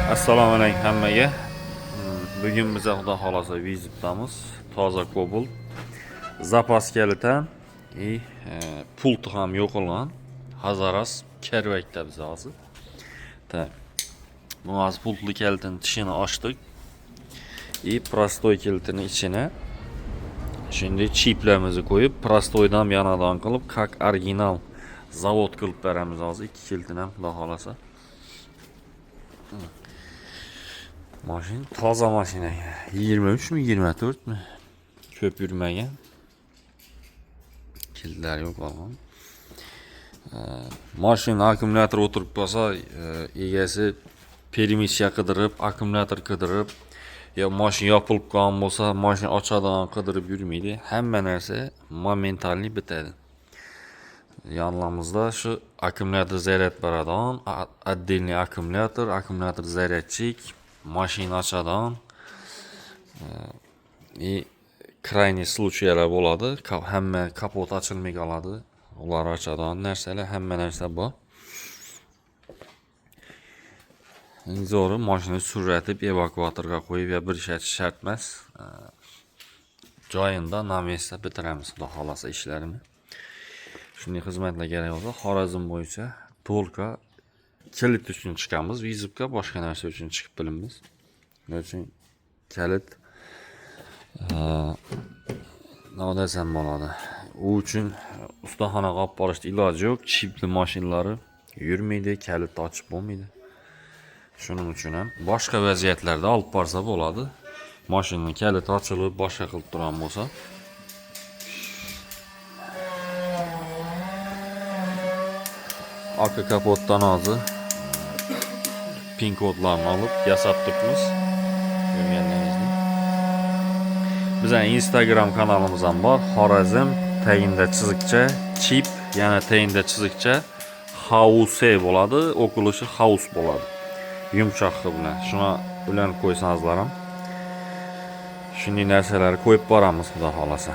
Assalomu alaykum hammaga. Bugun biz xudo xolasa vizitdamiz. Toza Cobalt. Zapas kalitan pulti ham yo'qolgan. Hazaras kervakda biz hozir. Tak. Bu hozir pultli kalitan tishini ochdik. Prostoy kalitini ichine şimdi chiplarimizni qo'yib, prostoydan yanadan qilib, как original zavod qilib beramiz hozir. 2 kalitan ham xudo xolasa. Maşin toza mashina. 23 mi 24 mi? Ko'p yurmagan. Kilitlar yo'q qolgan. Mashina akkumulyator o'tirib qolsa, egasi permisya qidirib, akkumulyator qidirib, yo mashina yopilib qolgan bo'lsa, mashina ochadigan qidirib yurmaydi. Hamma narsa momentalniy bitadi. Yanımızda şu akkumulyator zaryad beradigan, отдельный akkumulyator zaryadchik, mashina açadan krayniy случаylар bo'ladi. Hamma kapot ochilmay qoladi. Ular açadan narsalar, hamma narsa bor. Eng zo'ri mashina suratib evakuatorga qo'yib ya bir ishlatish shart emas. Joyinda namesda bitiramiz xudo xolasa ishlarini. Shunday xizmatlar kerak bo'lsa, Xorazm bo'yicha to'lqa kilit uchun chiqamiz, vizitga boshqa narsa uchun chiqib bilamiz. Shuning uchun kalit nima desam bo'ladi. U uchun ustaxonaga olib borishda iloji yo'q. Chipli mashinalari yurmaydi, kalitni ochib bo'lmaydi. Shuning uchun ham boshqa vaziyatlarda olib borsa bo'ladi. Mashinaning kaliti ochilib, boshqa qilib turgan bo'lsa, arka kapotdan hozir pin kodlarni olib yasab turibmiz. Ko'rganlaringizdek. Bizning Instagram kanalimiz ham bor. Xorazm tagida chiziqcha chip, yana tagida chiziqcha house bo'ladi, o'qilishi house bo'ladi. Yumshoq bilan. Shuni ulanib qo'ysangizlar ham shunday narsalarni qo'yib boramiz xudo xolasa.